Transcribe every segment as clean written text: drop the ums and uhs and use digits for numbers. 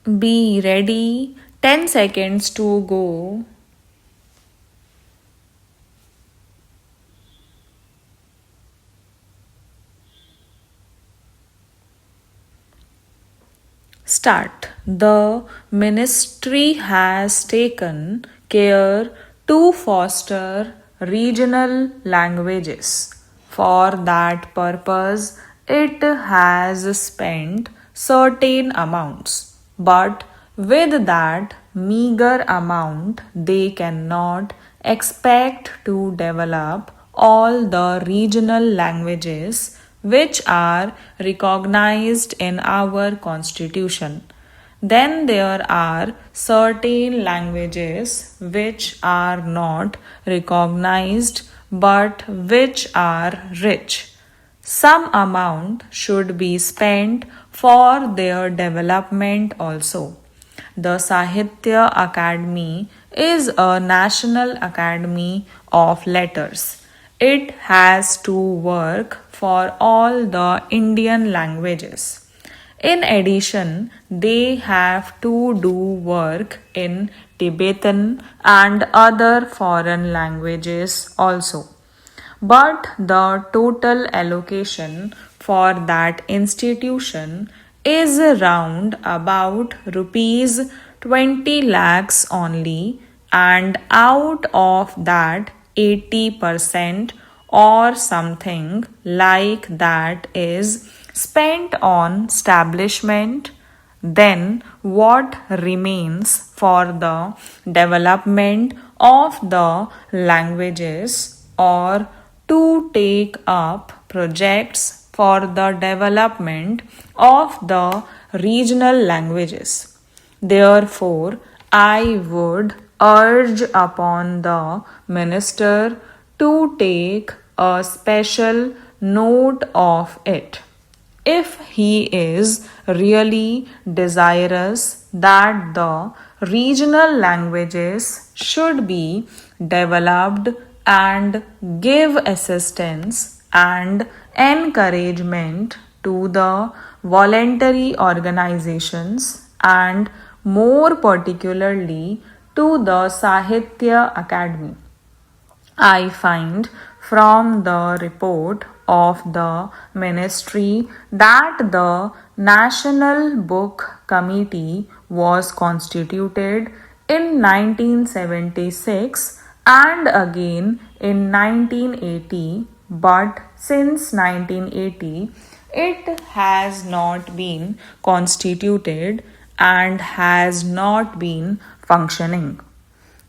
Be ready. 10 seconds to go. Start. The ministry has taken care to foster regional languages. For that purpose, it has spent certain amounts, but with that meager amount, they cannot expect to develop all the regional languages which are recognized in our constitution. Then there are certain languages which are not recognized but which are rich. Some amount should be spent for their development also. The Sahitya Academy is a national academy of letters. It has to work for all the Indian languages. In addition, they have to do work in Tibetan and other foreign languages also. But the total allocation for that institution is around about rupees 20 lakhs only, and out of that 80% or something like that is spent on establishment. Then what remains for the development of the languages or to take up projects for the development of the regional languages. Therefore, I would urge upon the minister to take a special note of it. If he is really desirous that the regional languages should be developed and give assistance and encouragement to the voluntary organizations and more particularly to the Sahitya Academy. I find from the report of the ministry that the National Book Committee was constituted in 1976 and again in 1980, but since 1980 it has not been constituted and has not been functioning.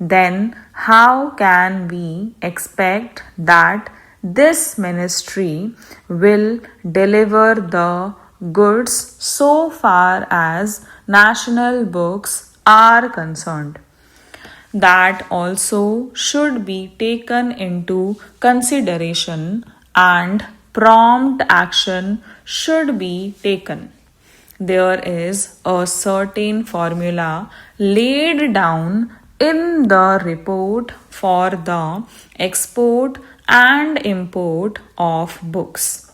Then how can we expect that this ministry will deliver the goods so far as national books are concerned? That also should be taken into consideration and prompt action should be taken. There is a certain formula laid down in the report for the export and import of books.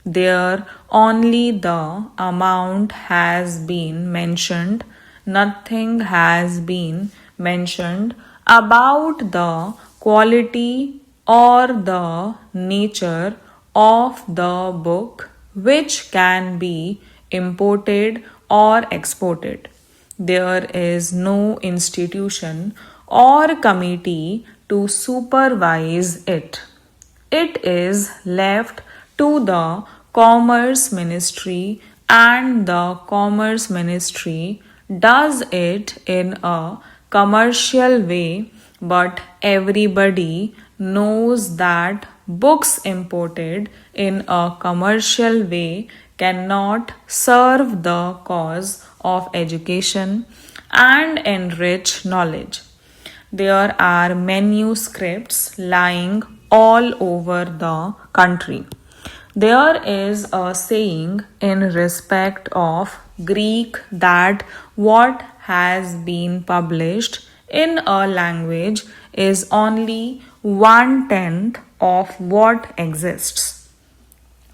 There only the amount has been mentioned, nothing has been mentioned about the quality or the nature of the book which can be imported or exported. There is no institution or committee to supervise it. It is left to the Commerce Ministry, and the Commerce Ministry does it in a commercial way, but everybody knows that books imported in a commercial way cannot serve the cause of education and enrich knowledge. There are manuscripts lying all over the country. There is a saying in respect of Greek that what has been published in a language is only 1/10 of what exists.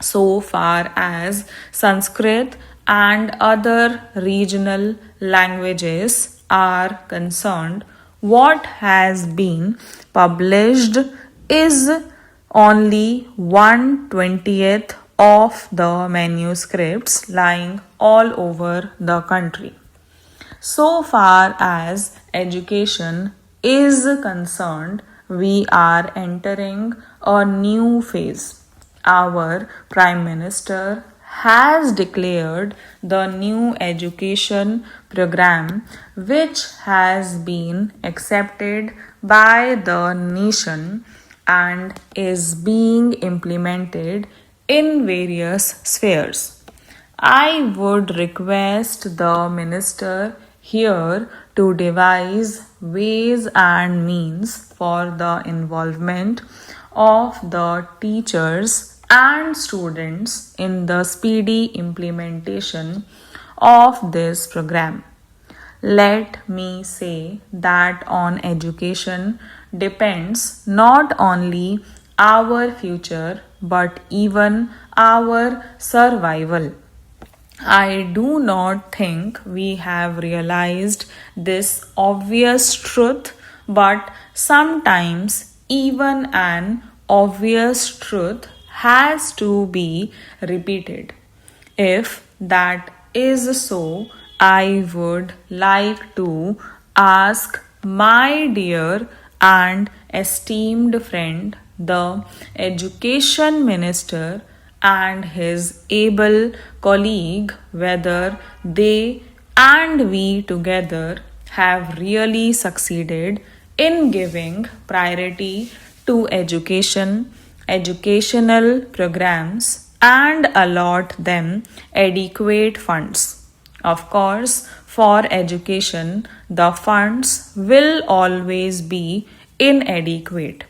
So far as Sanskrit and other regional languages are concerned, what has been published is only 1/20th of the manuscripts lying all over the country. So far as education is concerned, we are entering a new phase. Our Prime Minister has declared the new education program, which has been accepted by the nation and is being implemented in various spheres. I would request the minister here to devise ways and means for the involvement of the teachers and students in the speedy implementation of this program. Let me say that on education depends not only our future but even our survival. I do not think we have realized this obvious truth, but sometimes even an obvious truth has to be repeated. If that is so, I would like to ask my dear and esteemed friend, the Education Minister, and his able colleague, whether they and we together have really succeeded in giving priority to education, educational programs, and allot them adequate funds. Of course, for education, the funds will always be inadequate.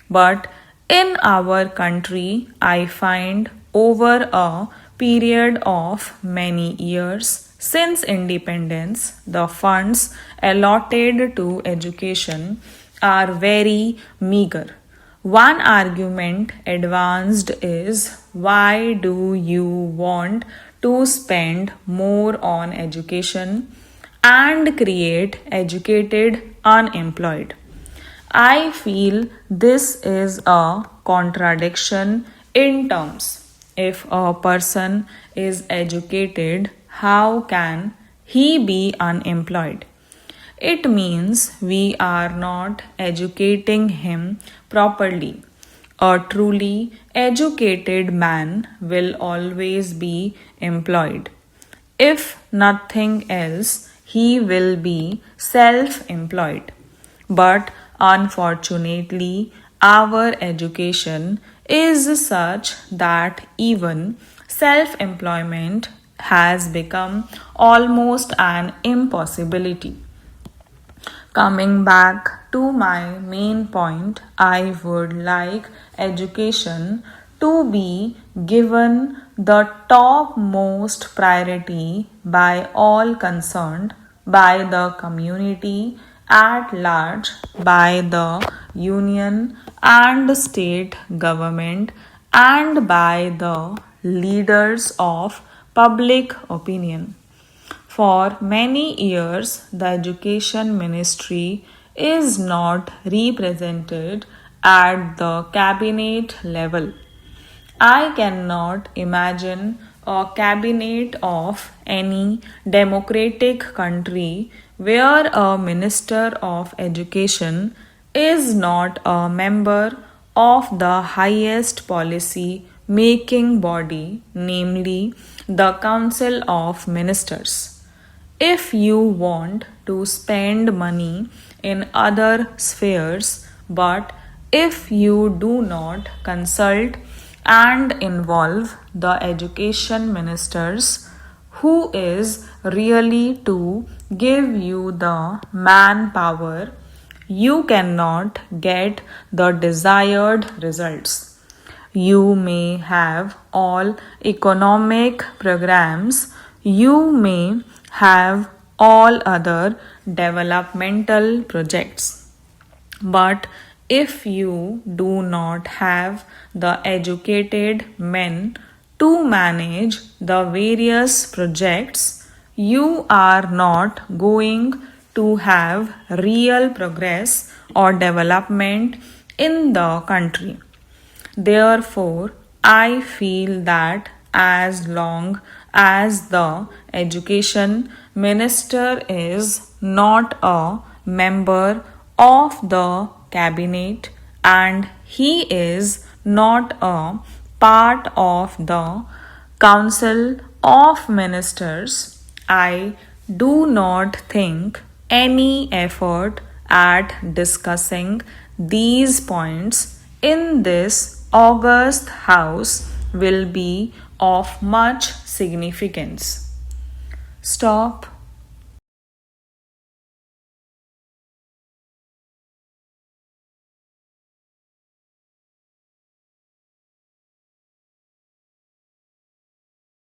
But in our country, I find over a period of many years since independence, the funds allotted to education are very meager. One argument advanced is, why do you want to spend more on education and create educated unemployed? I feel this is a contradiction in terms. If a person is educated, how can he be unemployed? It means we are not educating him properly. A truly educated man will always be employed. If nothing else, he will be self employed. But unfortunately, our education is such that even self employment has become almost an impossibility. Coming back to my main point, I would like education to be given the topmost priority by all concerned, by the community at large, by the union and state government, and by the leaders of public opinion. For many years, the Education Ministry is not represented at the cabinet level. I cannot imagine a cabinet of any democratic country where a minister of education is not a member of the highest policy making body, namely the Council of Ministers. If you want to spend money in other spheres, but if you do not consult and involve the education ministers, who is really to give you the manpower, you cannot get the desired results. You may have all economic programs, you may have all other developmental projects. But if you do not have the educated men to manage the various projects, you are not going to have real progress or development in the country. Therefore, I feel that as long as the education minister is not a member of the cabinet and he is not a part of the council of ministers, I do not think any effort at discussing these points in this august house will be of much significance. Stop